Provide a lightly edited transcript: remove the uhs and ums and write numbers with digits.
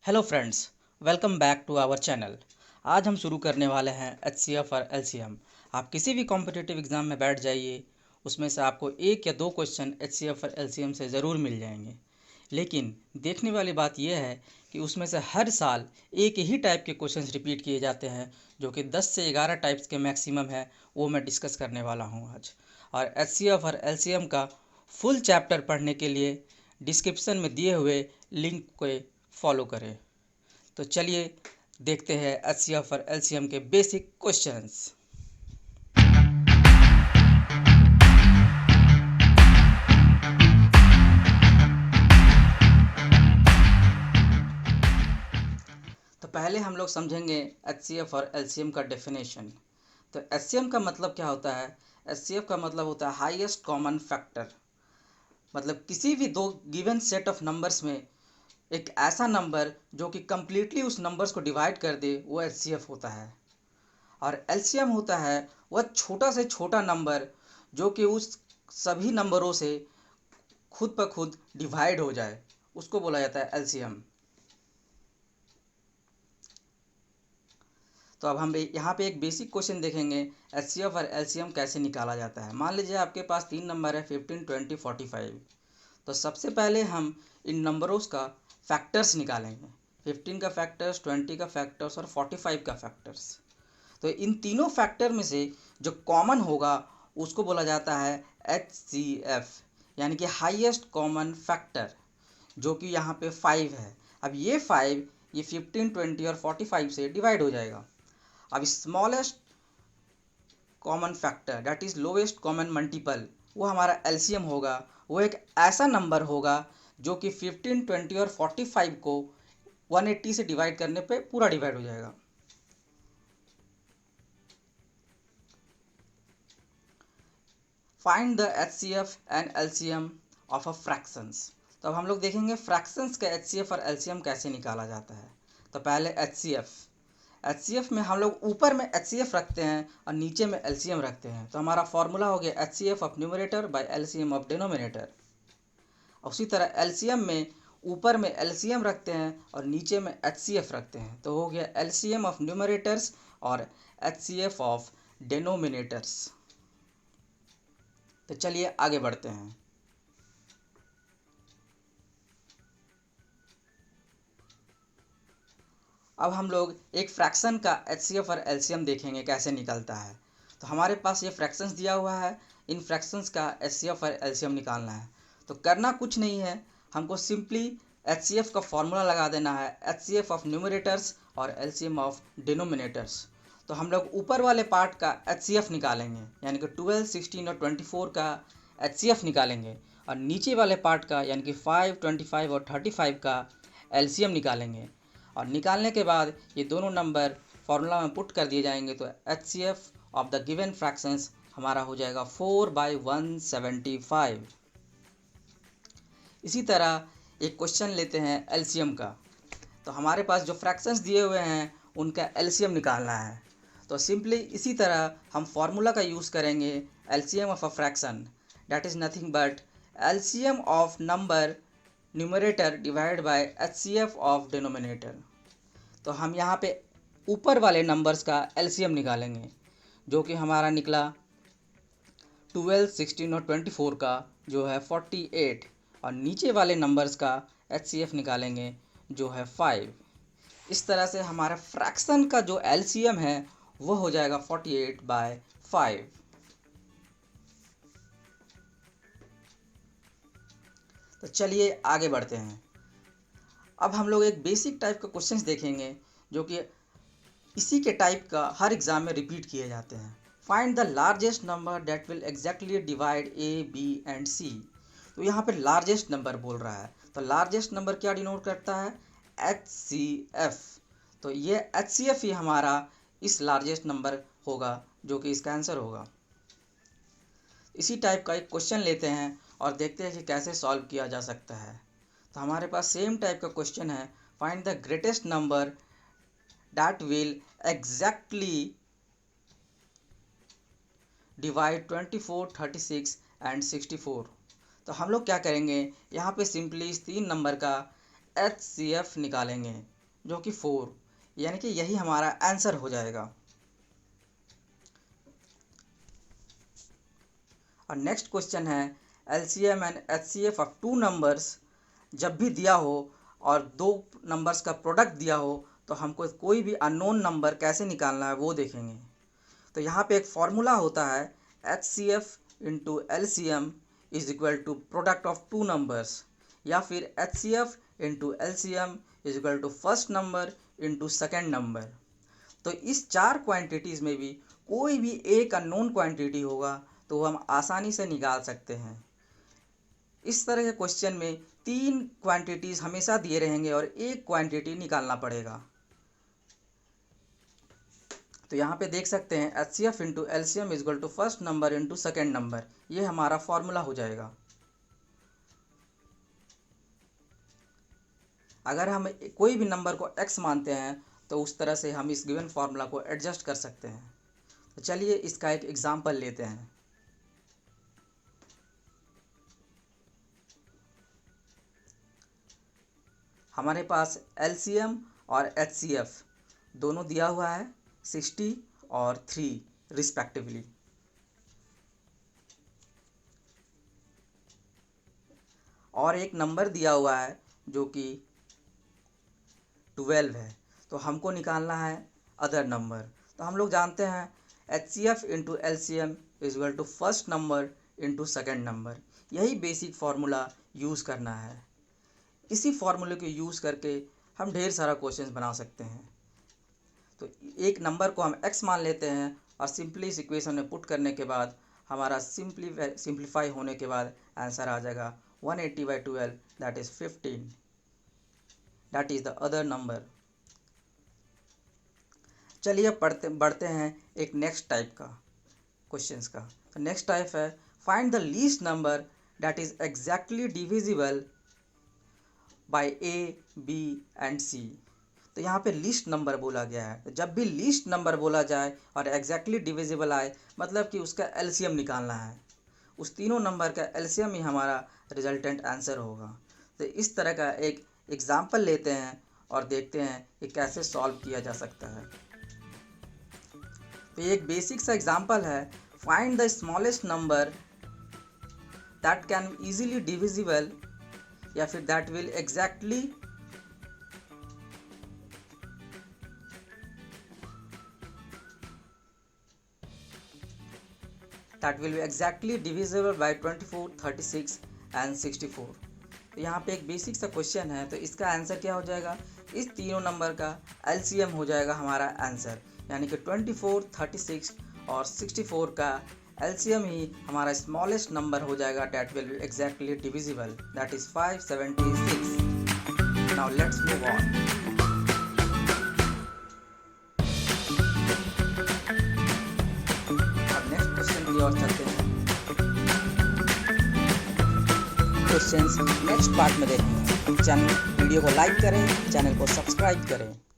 Hello friends, welcome back to our channel. आज हम शुरू करने वाले हैं एचसीएफ और एलसीएम। आप किसी भी कॉम्पिटिटिव एग्ज़ाम में बैठ जाइए, उसमें से आपको एक या दो क्वेश्चन एचसीएफ और एलसीएम से ज़रूर मिल जाएंगे। लेकिन देखने वाली बात यह है कि उसमें से हर साल एक ही टाइप के क्वेश्चंस रिपीट किए जाते हैं, जो कि 10 से 11 टाइप्स के मैक्सिमम है। वो मैं डिस्कस करने वाला हूँ आज। और एचसीएफ और एलसीएम का फुल चैप्टर पढ़ने के लिए डिस्क्रिप्शन में दिए हुए लिंक को फॉलो करें। तो चलिए देखते हैं एचसीएफ और एलसीएम के बेसिक क्वेश्चंस। तो पहले हम लोग समझेंगे एचसीएफ और एलसीएम का डेफिनेशन। तो एचसीएम का मतलब क्या होता है? एचसीएफ का मतलब होता है हाईएस्ट कॉमन फैक्टर। मतलब किसी भी दो गिवन सेट ऑफ नंबर्स में एक ऐसा नंबर जो कि कम्प्लीटली उस नंबर्स को डिवाइड कर दे, वो एचसीएफ होता है। और एलसीएम होता है वह छोटा से छोटा नंबर जो कि उस सभी नंबरों से खुद ब खुद डिवाइड हो जाए, उसको बोला जाता है एलसीएम। तो अब हम यहाँ पे एक बेसिक क्वेश्चन देखेंगे, एचसीएफ और एलसीएम कैसे निकाला जाता है। मान लीजिए आपके पास तीन नंबर है 15, 20, 45। तो सबसे पहले हम इन नंबरों का फैक्टर्स निकालेंगे। 15 का फैक्टर्स, 20 का फैक्टर्स और 45 का फैक्टर्स। तो इन तीनों फैक्टर में से जो कॉमन होगा उसको बोला जाता है एचसीएफ, यानी कि हाईएस्ट कॉमन फैक्टर, जो कि यहाँ पे 5 है। अब ये 5 ये 15, 20 और 45 से डिवाइड हो जाएगा। अब smallest common factor that is lowest common multiple, वो हमारा एलसीएम होगा। वो एक ऐसा नंबर होगा जो कि 15, 20 और 45 को 180 से डिवाइड करने पे पूरा डिवाइड हो जाएगा। Find the HCF and LCM of a fractions. तो अब हम लोग देखेंगे फ्रैक्शंस का एचसीएफ और एलसीएम कैसे निकाला जाता है। तो पहले एचसीएफ में हम लोग ऊपर में एचसीएफ रखते हैं और नीचे में एलसीएम रखते हैं। तो हमारा फॉर्मूला हो गया HCF of numerator bye LCM of denominator. उसी तरह एलसीएम में ऊपर में एलसीएम रखते हैं और नीचे में एचसीएफ रखते हैं। तो हो गया एलसीएम ऑफ न्यूमरेटर्स और एचसीएफ ऑफ डिनोमिनेटर्स। तो चलिए आगे बढ़ते हैं। अब हम लोग एक फ्रैक्शन का एचसीएफ और एलसीएम देखेंगे कैसे निकलता है। तो हमारे पास ये फ्रैक्शंस दिया हुआ है, इन फ्रैक्शंस का एचसीएफ और एलसीएम निकालना है। तो करना कुछ नहीं है, हमको सिंपली एचसीएफ का फॉर्मूला लगा देना है, एचसीएफ ऑफ न्यूमरेटर्स और एलसीएम ऑफ डिनोमिनेटर्स। तो हम लोग ऊपर वाले पार्ट का एचसीएफ निकालेंगे, यानी कि 12, 16 और 24 का एचसीएफ निकालेंगे, और नीचे वाले पार्ट का यानी कि 5, 25 और 35 का एलसीएम निकालेंगे। और निकालने के बाद ये दोनों नंबर फॉर्मूला में पुट कर दिए जाएंगे। तो HCF of the given fractions हमारा हो जाएगा 4/175। इसी तरह एक क्वेश्चन लेते हैं एलसीएम का। तो हमारे पास जो फ्रैक्शंस दिए हुए हैं उनका एलसीएम निकालना है। तो सिंपली इसी तरह हम फॉर्मूला का यूज़ करेंगे, LCM of a fraction that is nothing but LCM of number numerator divide by HCF of denominator. तो हम यहाँ पे ऊपर वाले नंबर्स का एलसीएम निकालेंगे, जो कि हमारा निकला 12, 16 और 24 का जो है 48, और नीचे वाले नंबर्स का एचसीएफ निकालेंगे जो है 5। इस तरह से हमारा फ्रैक्शन का जो एलसीएम है वो हो जाएगा 48/5। तो चलिए आगे बढ़ते हैं। अब हम लोग एक बेसिक टाइप का क्वेश्चंस देखेंगे जो कि इसी के टाइप का हर एग्जाम में रिपीट किए जाते हैं। Find the largest number that will exactly divide A, B and C. तो यहाँ पे लार्जेस्ट नंबर बोल रहा है। तो लार्जेस्ट नंबर क्या डिनोट करता है? एचसीएफ। तो ये एचसीएफ ही हमारा इस लार्जेस्ट नंबर होगा, जो कि इसका आंसर होगा। इसी टाइप का एक क्वेश्चन लेते हैं और देखते हैं कि कैसे सॉल्व किया जा सकता है। तो हमारे पास सेम टाइप का क्वेश्चन है, find the greatest number that will exactly divide 24, 36 and 64। तो हम लोग क्या करेंगे, यहाँ पे सिंपली इस तीन नंबर का एचसीएफ निकालेंगे। जो कि 4, यानी कि यही हमारा आंसर हो जाएगा। और नेक्स्ट क्वेश्चन है LCM and HCF of 2 numbers. जब भी दिया हो और 2 नंबर्स का प्रोडक्ट दिया हो तो हमको कोई भी अननोन नंबर कैसे निकालना है वो देखेंगे। तो यहाँ पे एक फॉर्मूला होता है HCF into LCM is equal to product of 2 numbers, या फिर HCF into LCM is equal to first number into second number. तो इस 4 क्वांटिटीज़ में भी कोई भी एक अननोन क्वांटिटी होगा तो हम आसानी से निकाल सकते हैं। इस तरह के क्वेश्चन में 3 क्वांटिटीज़ हमेशा दिए रहेंगे और एक क्वांटिटी निकालना पड़ेगा। तो यहाँ पे देख सकते हैं HCF into LCM is equal to first number into second number, ये हमारा फॉर्मूला हो जाएगा। अगर हम कोई भी नंबर को x मानते हैं तो उस तरह से हम इस गिवन फार्मूला को एडजस्ट कर सकते हैं। तो चलिए इसका एक एग्जांपल लेते हैं। हमारे पास LCM और HCF दोनों दिया हुआ है 60 और 3 रिस्पेक्टिवली। और एक नंबर दिया हुआ है जो कि 12 है, तो हमको निकालना है अदर नंबर। तो हम लोग जानते हैं HCF into LCM is equal to first number into second number, यही बेसिक फार्मूला यूज़ करना है। इसी फार्मूले को यूज़ करके हम ढेर सारा क्वेश्चन बना सकते हैं। तो एक नंबर को हम x मान लेते हैं और सिंपली इस इक्वेशन में पुट करने के बाद हमारा सिंप्लीफाई होने के बाद आंसर आ जाएगा 180/12, that is 15, that is the other number. चलिए बढ़ते हैं एक नेक्स्ट टाइप का क्वेश्चंस का। तो नेक्स्ट टाइप है find the least number that is exactly divisible by A, B and C। तो यहाँ पे लिस्ट नंबर बोला गया है। तो जब भी लिस्ट नंबर बोला जाए और एग्जैक्टली डिविजिबल आए मतलब कि उसका LCM निकालना है, उस तीनों नंबर का LCM ही हमारा रिजल्टेंट आंसर होगा। तो इस तरह का एक एग्जाम्पल लेते हैं और देखते हैं कि कैसे सॉल्व किया जा सकता है। तो एक बेसिक सा एग्जाम्पल है find the smallest number that can easily divisible, या फिर that will exactly divisible by 24, 36 and 64। तो यहाँ पे एक बेसिक सा क्वेश्चन है, तो इसका आंसर क्या हो जाएगा, इस तीनों नंबर का LCM हो जाएगा हमारा आंसर, यानी कि 24, 36 और 64 का LCM ही हमारा स्मॉलेस्ट नंबर हो जाएगा, that will be exactly divisible, that is 576। Now let's move on. और चलते हैं क्वेश्चंस नेक्स्ट पार्ट में देखेंगे। वीडियो को लाइक करें, चैनल को सब्सक्राइब करें।